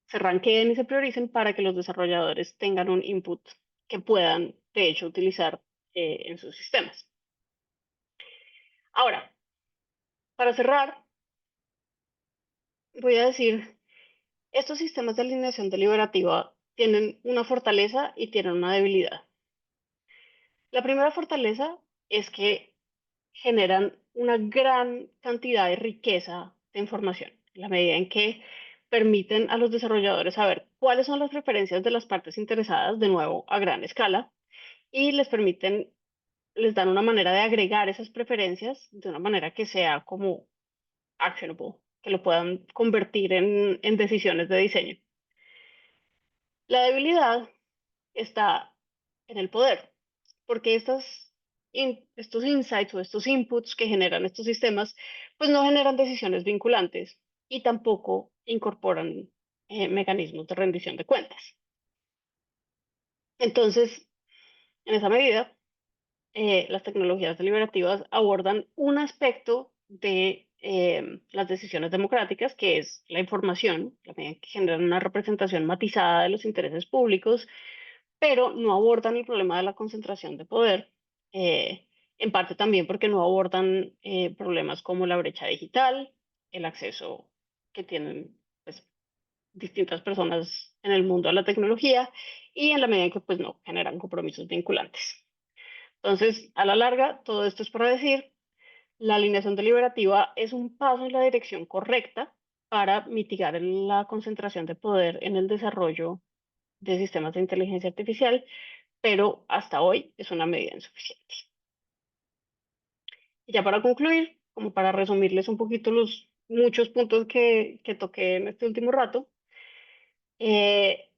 se ranqueen y se prioricen para que los desarrolladores tengan un input que puedan, de hecho, utilizar en sus sistemas. Ahora, para cerrar, voy a decir Estos sistemas de alineación deliberativa tienen una fortaleza y tienen una debilidad. La primera fortaleza es que generan una gran cantidad de riqueza de información, en la medida en que permiten a los desarrolladores saber cuáles son las preferencias de las partes interesadas, de nuevo a gran escala, y les dan una manera de agregar esas preferencias de una manera que sea como actionable, que lo puedan convertir en decisiones de diseño. La debilidad está en el poder, porque estos insights o estos inputs que generan estos sistemas, pues no generan decisiones vinculantes y tampoco incorporan mecanismos de rendición de cuentas. Entonces, en esa medida, las tecnologías deliberativas abordan un aspecto de las decisiones democráticas, que es la información, la medida en que generan una representación matizada de los intereses públicos, pero no abordan el problema de la concentración de poder, eh, en parte también porque no abordan problemas como la brecha digital, el acceso que tienen pues, distintas personas en el mundo a la tecnología y en la medida en que pues, no generan compromisos vinculantes. Entonces, a la larga, todo esto es para decir, la alineación deliberativa es un paso en la dirección correcta para mitigar la concentración de poder en el desarrollo de sistemas de inteligencia artificial, pero hasta hoy es una medida insuficiente. Y ya para concluir, como para resumirles un poquito los muchos puntos que toqué en este último rato, eh,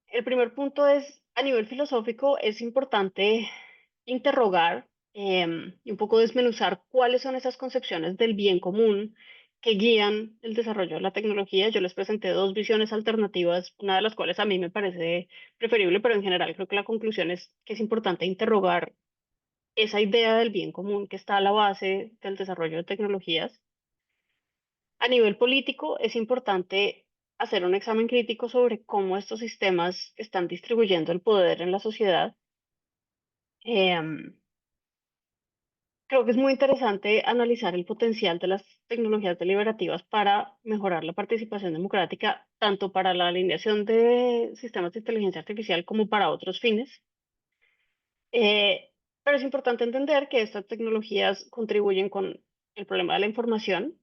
el primer punto es, a nivel filosófico, es importante interrogar y un poco desmenuzar cuáles son esas concepciones del bien común que guían el desarrollo de la tecnología. Yo les presenté dos visiones alternativas, una de las cuales a mí me parece preferible, pero en general creo que la conclusión es que es importante interrogar esa idea del bien común que está a la base del desarrollo de tecnologías. A nivel político, es importante hacer un examen crítico sobre cómo estos sistemas están distribuyendo el poder en la sociedad. Em, Creo que es muy interesante analizar el potencial de las tecnologías deliberativas para mejorar la participación democrática, tanto para la alineación de sistemas de inteligencia artificial como para otros fines. Pero es importante entender que estas tecnologías contribuyen con el problema de la información,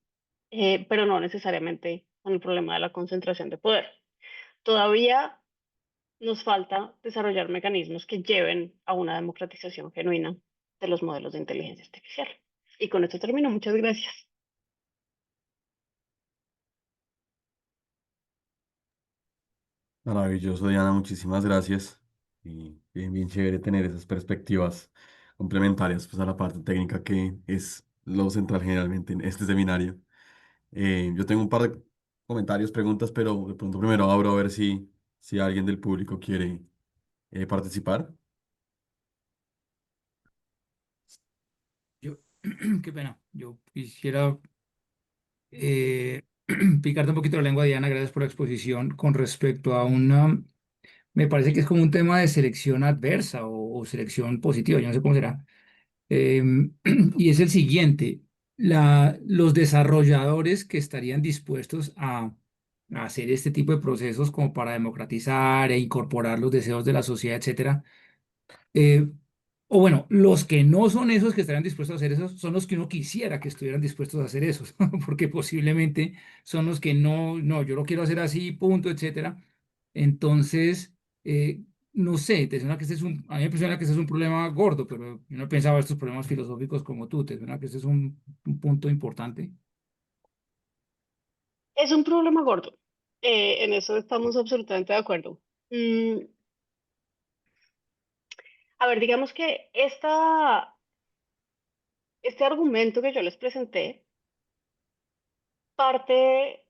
pero no necesariamente con el problema de la concentración de poder. Todavía nos falta desarrollar mecanismos que lleven a una democratización genuina de los modelos de inteligencia artificial. Y con esto termino. Muchas gracias. Maravilloso, Diana, muchísimas gracias. Y bien, bien chévere tener esas perspectivas complementarias pues, a la parte técnica que es lo central generalmente en este seminario. Yo tengo un par de comentarios, preguntas, pero de pronto primero abro a ver si alguien del público quiere participar. Yo, qué pena. Yo quisiera picarte un poquito la lengua, Diana. Gracias por la exposición con respecto a una. Me parece que es como un tema de selección adversa o selección positiva, yo no sé cómo será. Y es el siguiente: los desarrolladores que estarían dispuestos a hacer este tipo de procesos como para democratizar e incorporar los deseos de la sociedad, etcétera. eh, o bueno, los que no son esos que estarían dispuestos a hacer eso, son los que uno quisiera que estuvieran dispuestos a hacer eso, porque posiblemente son los que no, yo lo quiero hacer así, punto, etcétera. Entonces, no sé, te suena que a mí me suena que este es un problema gordo, pero yo no pensaba estos problemas filosóficos como tú, te suena que este es un punto importante. Es un problema gordo. En eso estamos absolutamente de acuerdo. Mm, a ver, digamos que este argumento que yo les presenté parte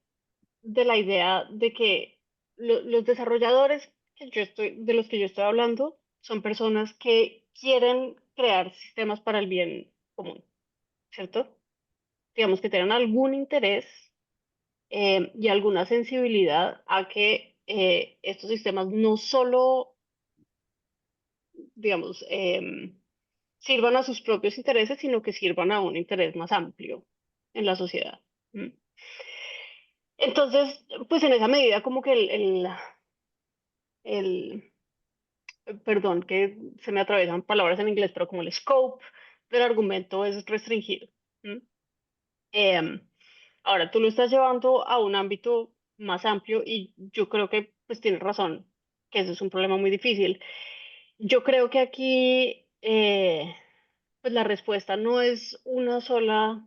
de la idea de que los desarrolladores de los que yo estoy hablando son personas que quieren crear sistemas para el bien común, ¿cierto? Digamos que tienen algún interés y alguna sensibilidad a que estos sistemas no solo, digamos, sirvan a sus propios intereses, sino que sirvan a un interés más amplio en la sociedad. ¿Mm? Entonces, pues en esa medida como que el, perdón, que se me atravesan palabras en inglés, pero como el scope del argumento es restringido. ¿M? Em, Ahora, tú lo estás llevando a un ámbito más amplio y yo creo que pues tienes razón, que ese es un problema muy difícil. Yo creo que aquí pues la respuesta no es una sola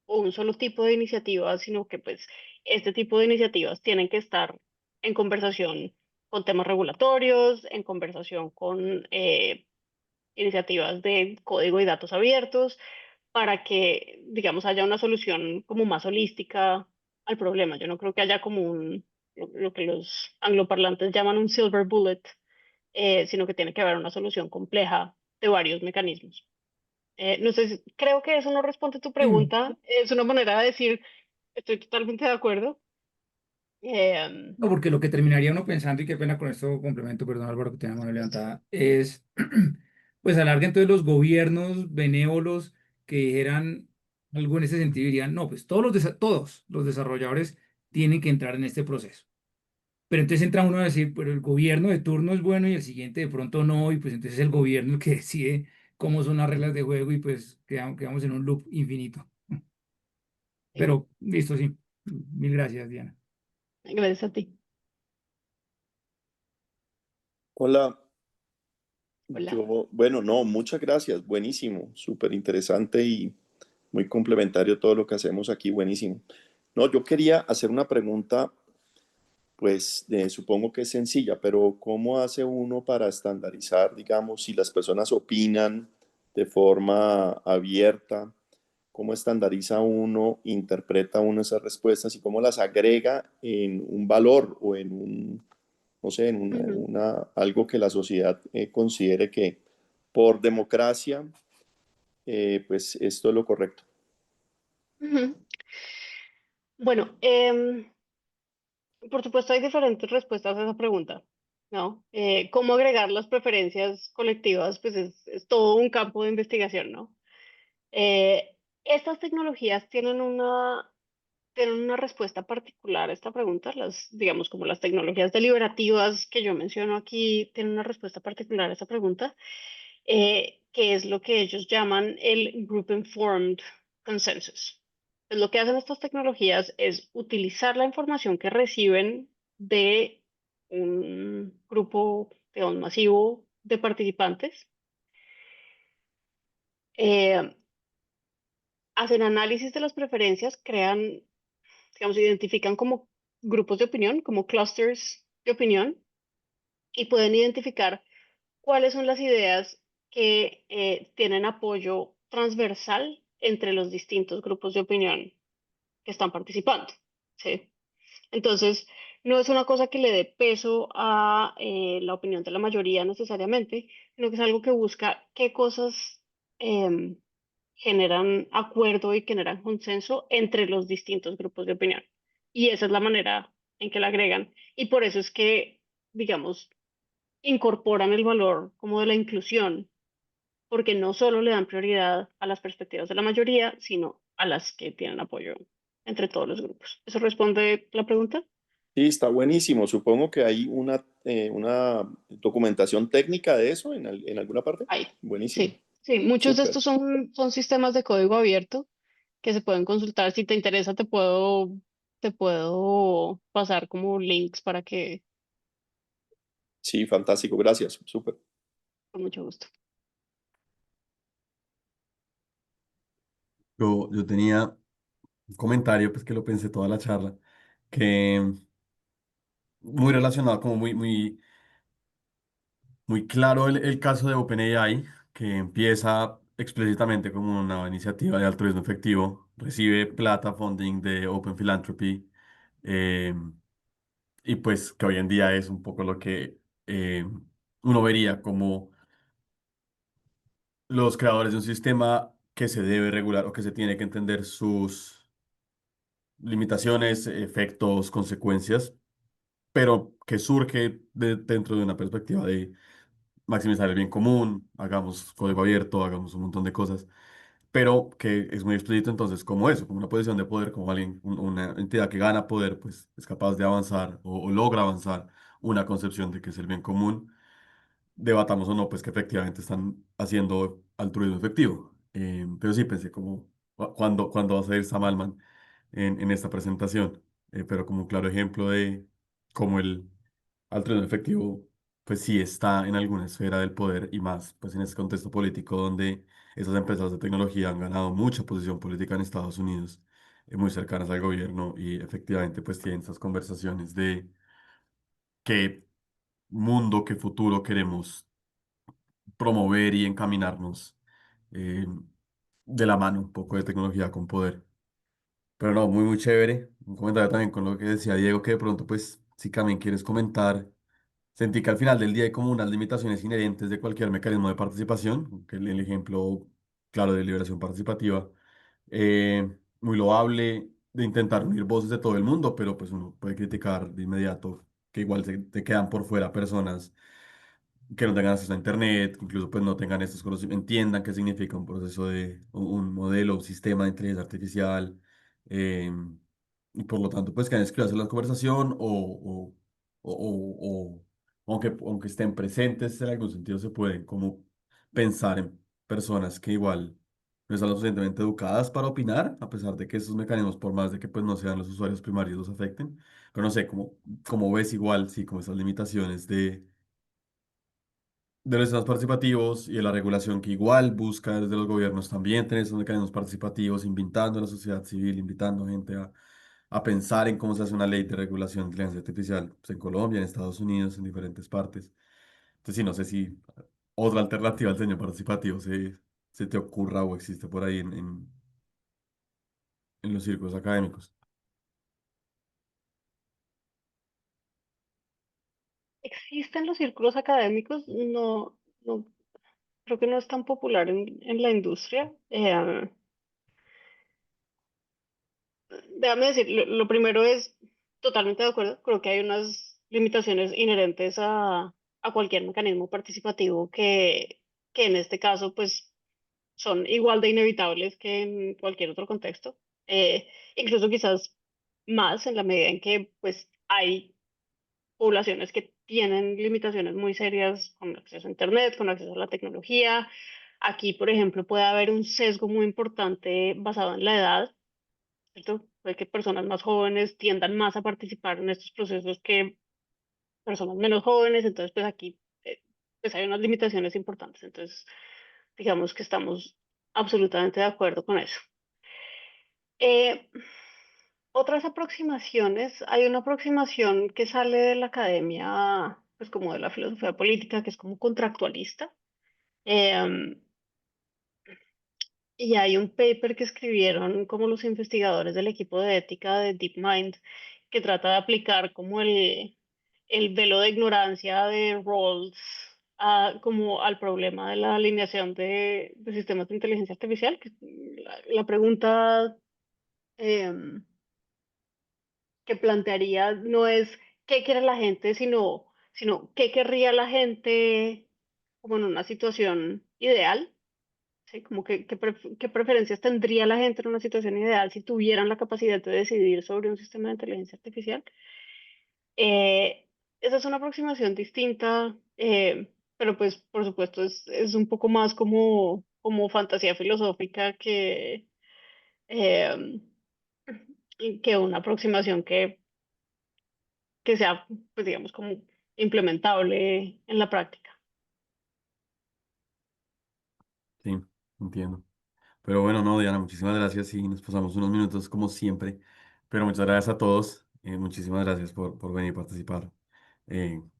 o un solo tipo de iniciativa, sino que pues este tipo de iniciativas tienen que estar en conversación con temas regulatorios, en conversación con iniciativas de código y datos abiertos, para que, digamos, haya una solución como más holística al problema. Yo no creo que haya como lo que los angloparlantes llaman un silver bullet, sino que tiene que haber una solución compleja de varios mecanismos. No sé, creo que eso no responde a tu Sí. pregunta. Es una manera de decir, estoy totalmente de acuerdo. Eh, No, porque lo que terminaría uno pensando, y qué pena con esto complemento, perdón Álvaro que tiene la mano levantada, es, pues a la larga entonces los gobiernos benévolos que dijeran algo en ese sentido dirían, no, pues todos los desarrolladores tienen que entrar en este proceso. Pero entonces entra uno a decir, pero el gobierno de turno es bueno y el siguiente de pronto no, y pues entonces es el gobierno el que decide cómo son las reglas de juego y pues quedamos en un loop infinito. sí, Pero listo, sí. Mil gracias, Diana. gracias a ti. Hola, Hola. bueno, no, muchas gracias, buenísimo, súper interesante y muy complementario todo lo que hacemos aquí, buenísimo. No, yo quería hacer una pregunta, pues supongo que es sencilla, pero ¿cómo hace uno para estandarizar, digamos, si las personas opinan de forma abierta? ¿Cómo estandariza uno, interpreta uno esas respuestas y cómo las agrega en un valor o en un, no sé, en Ujú, algo que la sociedad considere que por democracia, pues esto es lo correcto? ujú. Bueno, por supuesto, hay diferentes respuestas a esa pregunta, ¿no? ¿Cómo agregar las preferencias colectivas? Pues es todo un campo de investigación, ¿no? Estas tecnologías tienen una respuesta particular a esta pregunta, digamos, como las tecnologías deliberativas que yo menciono aquí, tienen una respuesta particular a esta pregunta, que es lo que ellos llaman el Group Informed Consensus. Pues lo que hacen estas tecnologías es utilizar la información que reciben de un grupo, digamos, masivo de participantes, eh, hacen análisis de las preferencias, crean, digamos, identifican como grupos de opinión, como clusters de opinión, y pueden identificar cuáles son las ideas que tienen apoyo transversal entre los distintos grupos de opinión que están participando. ¿Sí? Entonces, no es una cosa que le dé peso a la opinión de la mayoría necesariamente, sino que es algo que busca qué cosas em, generan acuerdo y generan consenso entre los distintos grupos de opinión. Y esa es la manera en que la agregan. Y por eso es que, digamos, incorporan el valor como de la inclusión, porque no solo le dan prioridad a las perspectivas de la mayoría, sino a las que tienen apoyo entre todos los grupos. ¿Eso responde la pregunta? Sí, está buenísimo. Supongo que hay una documentación técnica de eso en alguna parte. Ahí. Buenísimo, Sí, sí, muchos de súper. estos son sistemas de código abierto que se pueden consultar. Si te interesa, te puedo pasar como links para que, Sí, fantástico, gracias, súper. con mucho gusto. Yo tenía un comentario, pues que lo pensé toda la charla, que muy relacionado, como muy claro el caso de OpenAI, que empieza explícitamente como una iniciativa de altruismo efectivo, recibe plata, funding de Open Philanthropy, eh, y pues que hoy en día es un poco lo que uno vería como los creadores de un sistema que se debe regular o que se tiene que entender sus limitaciones, efectos, consecuencias, pero que surge dentro de una perspectiva de maximizar el bien común, hagamos código abierto, hagamos un montón de cosas. pero que es muy explícito entonces como eso, como una posición de poder, como alguien, una entidad que gana poder, pues es capaz de avanzar o logra avanzar una concepción de que es el bien común, debatamos o no, pues que efectivamente están haciendo altruismo efectivo. Pero sí pensé como, ¿cuándo va a salir Sam Altman en esta presentación? Pero como un claro ejemplo de cómo el altruismo efectivo, pues sí está en alguna esfera del poder y más, pues en este contexto político donde esas empresas de tecnología han ganado mucha posición política en Estados Unidos, muy cercanas al gobierno y efectivamente pues tienen esas conversaciones de qué mundo, qué futuro queremos promover y encaminarnos eh, de la mano un poco de tecnología con poder. Pero no, muy, muy chévere. Un comentario también con lo que decía Diego, que de pronto, pues, si también quieres comentar, sentí que al final del día hay como unas limitaciones inherentes de cualquier mecanismo de participación, que el ejemplo, claro, de liberación participativa, muy loable de intentar unir voces de todo el mundo, pero pues uno puede criticar de inmediato que igual se te quedan por fuera personas que no tengan acceso a Internet, que incluso pues no tengan estos conocimientos, entiendan qué significa un proceso de un modelo, un sistema de inteligencia artificial, eh, y por lo tanto pues que han excluido la conversación o aunque estén presentes en algún sentido se pueden como pensar en personas que igual no están lo suficientemente educadas para opinar, a pesar de que esos mecanismos, por más de que pues no sean los usuarios primarios, los afecten, pero no sé, como ves igual, sí, como esas limitaciones de los sistemas participativos y de la regulación que igual busca desde los gobiernos también tener esos mecanismos participativos, invitando a la sociedad civil, invitando a gente a pensar en cómo se hace una ley de regulación de inteligencia artificial, pues en Colombia, en Estados Unidos, en diferentes partes. Entonces, sí, no sé si otra alternativa al diseño participativo se te ocurra o existe por ahí en los círculos académicos. Existen los círculos académicos, no, creo que no es tan popular en la industria. Déjame decir, lo primero es totalmente de acuerdo, creo que hay unas limitaciones inherentes a cualquier mecanismo participativo que en este caso pues son igual de inevitables que en cualquier otro contexto. Incluso quizás más en la medida en que pues hay poblaciones que tienen limitaciones muy serias con acceso a Internet, con acceso a la tecnología. Aquí, por ejemplo, puede haber un sesgo muy importante basado en la edad, ¿cierto? Puede que personas más jóvenes tiendan más a participar en estos procesos que personas menos jóvenes, entonces pues aquí pues hay unas limitaciones importantes. Entonces, digamos que estamos absolutamente de acuerdo con eso. Eh, Otras aproximaciones, hay una aproximación que sale de la academia, pues como de la filosofía política, que es como contractualista. Em, y hay un paper que escribieron como los investigadores del equipo de ética de DeepMind, que trata de aplicar como el velo de ignorancia de Rawls como al problema de la alineación de sistemas de inteligencia artificial. Que la pregunta em, que plantearía no es qué quiere la gente, sino qué querría la gente como en una situación ideal, ¿sí? Como qué preferencias tendría la gente en una situación ideal si tuvieran la capacidad de decidir sobre un sistema de inteligencia artificial. Eh, Esa es una aproximación distinta, pero pues por supuesto es un poco más como fantasía filosófica eh, que una aproximación que sea, pues digamos, como implementable en la práctica. Sí, entiendo. Pero bueno, no, Diana, muchísimas gracias y nos pasamos unos minutos como siempre. Pero muchas gracias a todos. Muchísimas gracias por venir a participar.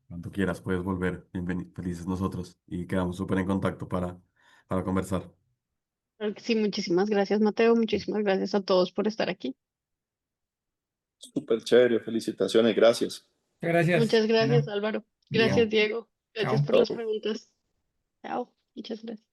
Cuando quieras puedes volver. Felices nosotros y quedamos súper en contacto para conversar. Claro que sí, muchísimas gracias, Mateo. Muchísimas gracias a todos por estar aquí. Súper chévere, felicitaciones, gracias. Muchas gracias, Muchas gracias, Ana, Álvaro. Gracias, Diego. Diego. Gracias Chao. por las preguntas. Chao. Muchas gracias.